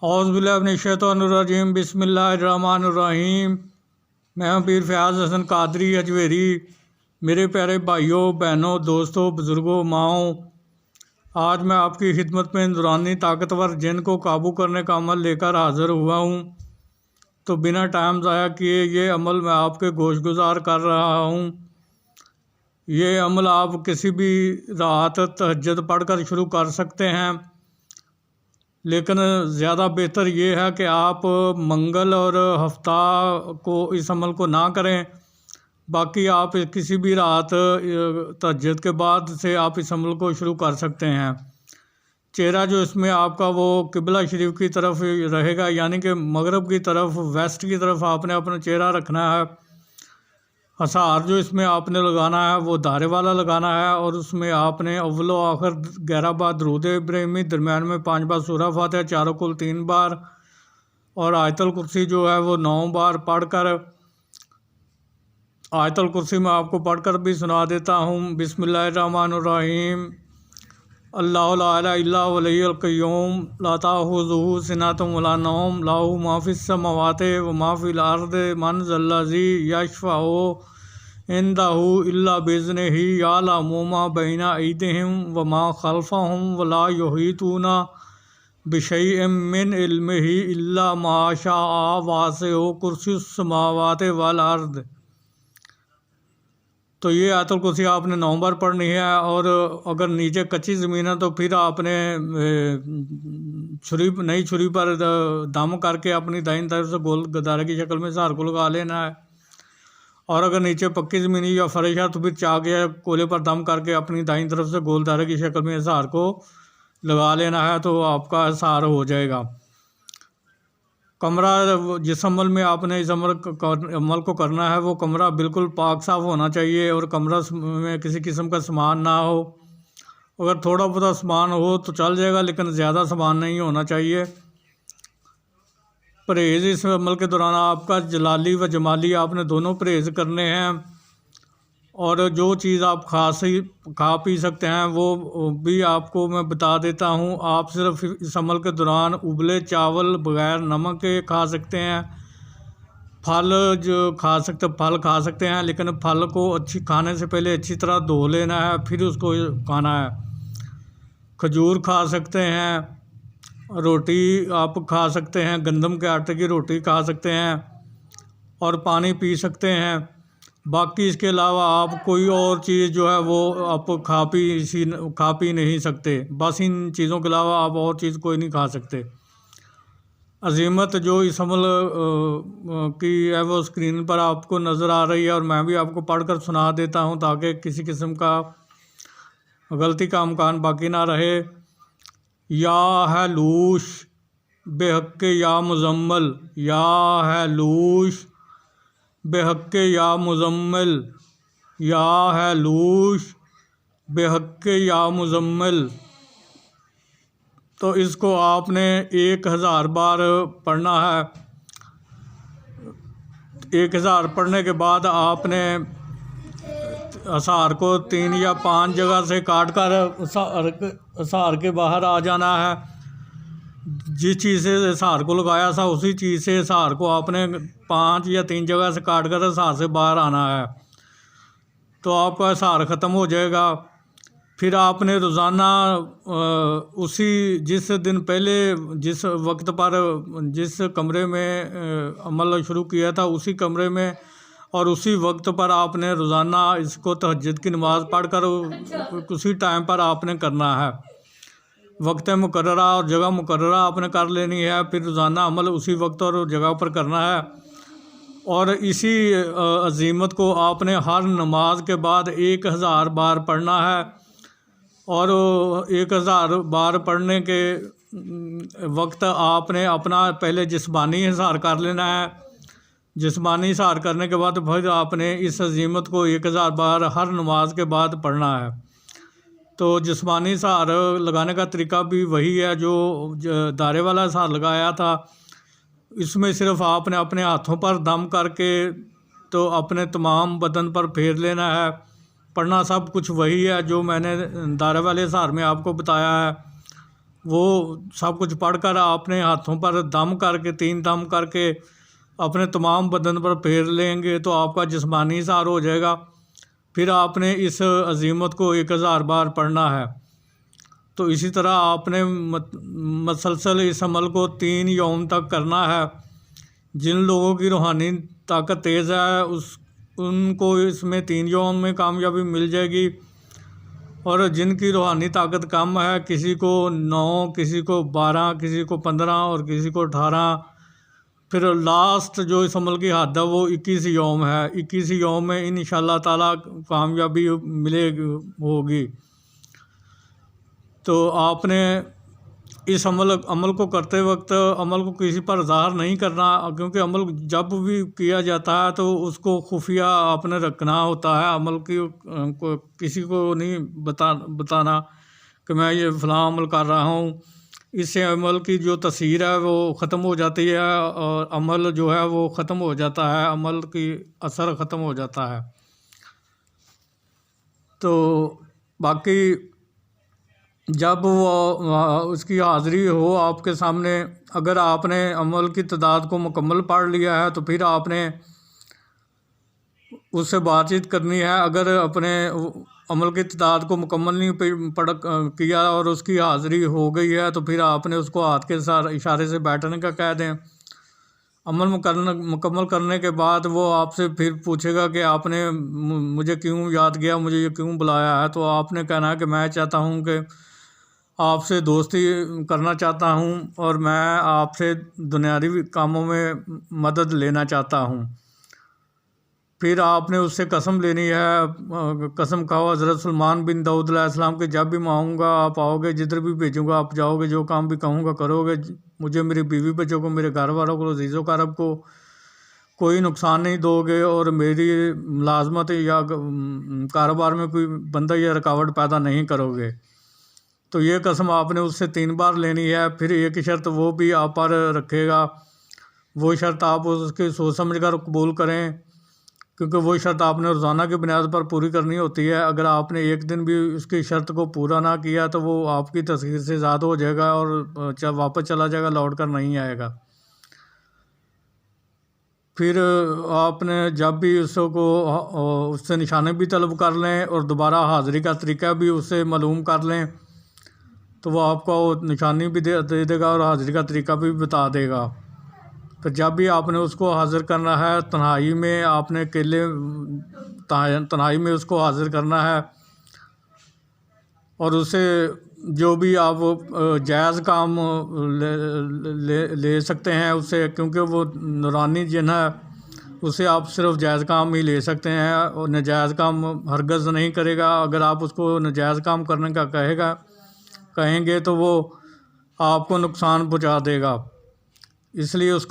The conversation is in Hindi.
औज़ुबिल्लाहिमिनश्शैतानिर्रजीम बिस्मिल्लाहिर्रहमानिर्रहीम। मैं हूँ पीर फ़याज़ हसन कादरी अजमेरी। मेरे प्यारे भाइयों, बहनों, दोस्तों, बुज़ुर्गों, माओं, आज मैं आपकी खिदमत में नूरानी ताकतवर जिन को काबू करने का अमल लेकर हाज़िर हुआ हूँ। तो बिना टाइम ज़ाया किए ये अमल मैं आपके गोशगुजार कर रहा हूँ। ये अमल आप किसी भी रात तहज्जुद पढ़कर शुरू कर सकते हैं, लेकिन ज़्यादा बेहतर ये है कि आप मंगल और हफ्ता को इस अमल को ना करें। बाकी आप किसी भी रात तहज्जुद के बाद से आप इस अमल को शुरू कर सकते हैं। चेहरा जो इसमें आपका वो किबला शरीफ की तरफ रहेगा, यानी कि मगरब की तरफ, वेस्ट की तरफ आपने अपना चेहरा रखना है। हसार जो इसमें आपने लगाना है वो धारे वाला लगाना है, और उसमें आपने अव्वल आखिर 11 बार दरूद इब्राहिमी, दरम्यान में 5 बार सूरह फातिहा, चारों कुल 3 बार, और आयतुल कुर्सी जो है वो 9 बार पढ़कर, आयतुल कुर्सी में आपको पढ़कर भी सुना देता हूँ। बिस्मिल्लाहिर्रहमानिर्रहीम। अल्लाहु ला इलाहा इल्ला हुवल हय्युल क़य्यूम ला ताख़ुज़ुहु सिनतुन वला नौम लहू मा फ़िस समावाति व मा फ़िल अर्दि मन ज़ल्लज़ी यशफ़अउ इंदहु इल्ला बिइज़्निही यअलमु मा बैना अयदीहिम व मा ख़ल्फ़हुम व ला युहीतूना बिशैइन मिन इल्मिही इल्ला मा शाअ वसिअ कुर्सियुस समावाति वल अर्द। तो ये आयतुल कुर्सी आपने 9 बार पढ़नी है। और अगर नीचे कच्ची ज़मीन है तो फिर आपने नई छुरी पर दम करके अपनी दाहिनी तरफ से गोल गदारे की शक्ल में सहार को लगा लेना है। और अगर नीचे पक्की ज़मीन या फर्श है तो फिर चाक या कोले पर दम करके अपनी दाहिनी तरफ से गोल दायरे की शक्ल में सहार को लगा लेना है, तो आपका सहार हो जाएगा। कमरा, जिस अमल में आपने इस अमल को करना है वो कमरा बिल्कुल पाक साफ़ होना चाहिए, और कमरा में किसी किस्म का सामान ना हो। अगर थोड़ा बहुत सामान हो तो चल जाएगा, लेकिन ज़्यादा सामान नहीं होना चाहिए। परहेज़ इस अमल के दौरान आपका जलाली व जमाली आपने दोनों परहेज़ करने हैं। और जो चीज़ आप खा पी सकते हैं वो भी आपको मैं बता देता हूँ। आप सिर्फ इस अमल के दौरान उबले चावल बग़ैर नमक के खा सकते हैं। फल खा सकते हैं, लेकिन फल को खाने से पहले अच्छी तरह धो लेना है, फिर उसको खाना है। खजूर खा सकते हैं, रोटी आप खा सकते हैं, गंदम के आटे की रोटी खा सकते हैं, और पानी पी सकते हैं। बाकी इसके अलावा आप कोई और चीज़ जो है वो आप खा पी नहीं सकते। बस इन चीज़ों के अलावा आप और चीज़ कोई नहीं खा सकते। अजीमत जो इस अमल की है वो स्क्रीन पर आपको नज़र आ रही है, और मैं भी आपको पढ़कर सुना देता हूँ ताकि किसी किस्म का गलती का इम्कान बाकी ना रहे। या है लूश बेहक़ या मुज़म्मल, या है लूश बेहक़ या मुज़म्मिल, या है लूश बेहक़ या मुज़म्मिल। तो इसको आपने 1000 बार पढ़ना है। 1000 पढ़ने के बाद आपने हसार को 3 या 5 जगह से काट कर हसार के बाहर आ जाना है। जिस चीज़ से हसार को लगाया था उसी चीज़ से हसार को आपने 5 या 3 जगह से काट कर हसार से बाहर आना है, तो आपका हसार ख़त्म हो जाएगा। फिर आपने रोज़ाना उसी जिस दिन पहले जिस वक्त पर जिस कमरे में अमल शुरू किया था उसी कमरे में और उसी वक्त पर आपने रोज़ाना इसको तहज्जुद की नमाज़ पढ़कर उसी टाइम पर आपने करना है। वक्त मुकर्ररा और जगह मुकर्ररा आपने कर लेनी है। फिर रोज़ाना अमल उसी वक्त और जगह पर करना है। और इसी अज़ीमत को आपने हर नमाज के बाद 1000 बार पढ़ना है। और 1000 बार पढ़ने के वक्त आपने अपना पहले जिस्मानी हिसार कर लेना है। जिस्मानी हिसार करने के बाद फिर आपने इस अज़ीमत को 1000 बार हर नमाज के बाद पढ़ना है। तो जिस्मानी सहार लगाने का तरीका भी वही है जो दायरे वाला सहार लगाया था। इसमें सिर्फ आपने अपने हाथों पर दम करके तो अपने तमाम बदन पर फेर लेना है। पढ़ना सब कुछ वही है जो मैंने दायरे वाले सहार में आपको बताया है। वो सब कुछ पढ़कर आपने हाथों पर दम करके 3 दम करके अपने तमाम बदन पर फेर लेंगे तो आपका जिस्मानी इज़हार हो जाएगा। फिर आपने इस अज़ीमत को 1000 बार पढ़ना है। तो इसी तरह आपने मसलसल इस अमल को 3 यौम तक करना है। जिन लोगों की रूहानी ताकत तेज़ है उनको इसमें 3 यौम में कामयाबी मिल जाएगी, और जिनकी रूहानी ताकत कम है, किसी को 9, किसी को 12, किसी को 15 और किसी को 18, फिर लास्ट जो इस अमल की हद है वो 21 यौम है। 21 यौम में इंशाअल्लाह ताला कामयाबी मिलेगी होगी। तो आपने इस अमल को करते वक्त अमल को किसी पर ज़ाहिर नहीं करना, क्योंकि अमल जब भी किया जाता है तो उसको खुफिया आपने रखना होता है। अमल को किसी को नहीं बताना कि मैं ये फ़लाँ अमल कर रहा हूँ। इससे अमल की जो तसीर है वो ख़त्म हो जाती है और अमल जो है वो ख़त्म हो जाता है, अमल की असर ख़त्म हो जाता है। तो बाकी जब वो उसकी हाज़िरी हो आपके सामने, अगर आपने अमल की तादाद को मुकम्मल पढ़ लिया है तो फिर आपने उससे बातचीत करनी है। अगर अपने अमल की तादाद को मुकम्मल नहीं पढ़ किया और उसकी हाज़िरी हो गई है तो फिर आपने उसको हाथ के इशारे से बैठने का कह दें। अमल मुकम्मल करने के बाद वो आपसे फिर पूछेगा कि आपने मुझे क्यों याद किया, मुझे ये क्यों बुलाया है। तो आपने कहना है कि मैं चाहता हूँ कि आपसे दोस्ती करना चाहता हूँ और मैं आपसे दुनियावी कामों में मदद लेना चाहता हूँ। फिर आपने उससे कसम लेनी है। कसम खाओ हज़रत सुलेमान बिन दाऊद अलैहिस्सलाम के, जब भी मांगूंगा आप आओगे, जिधर भी भेजूंगा आप जाओगे, जो काम भी कहूँगा करोगे, मुझे, मेरी बीवी बच्चों को, मेरे घर वालों को, अज़ीज़ों कारब को कोई नुकसान नहीं दोगे और मेरी मुलाजमत या कारोबार में कोई बंदा या रुकावट पैदा नहीं करोगे। तो ये कसम आपने उससे 3 बार लेनी है। फिर एक शर्त वो भी आप पर रखेगा, वो शर्त आप उसकी सोच समझ कर कबूल करें, क्योंकि वो शर्त आपने रोज़ाना की बुनियाद पर पूरी करनी होती है। अगर आपने एक दिन भी उसकी शर्त को पूरा ना किया तो वो आपकी तस्खीर से ज़्यादा हो जाएगा और वापस चला जाएगा, लौट कर नहीं आएगा। फिर आपने जब भी उससे निशाने भी तलब कर लें और दोबारा हाज़िरी का तरीका भी उससे मालूम कर लें तो वो आपको निशानी भी दे देगा और हाज़िरी का तरीका भी बता देगा। फिर जब भी आपने उसको हाज़िर करना है, तन्हाई में आपने तन्हाई में उसको हाज़िर करना है और उसे जो भी आप जायज़ काम ले सकते हैं उससे, क्योंकि वो नूरानी जिन है उसे आप सिर्फ जायज़ काम ही ले सकते हैं और नाजायज़ काम हरगज़ नहीं करेगा। अगर आप उसको नाजायज़ काम करने का कहेंगे तो वो आपको नुकसान पहुंचा देगा, इसलिए उसको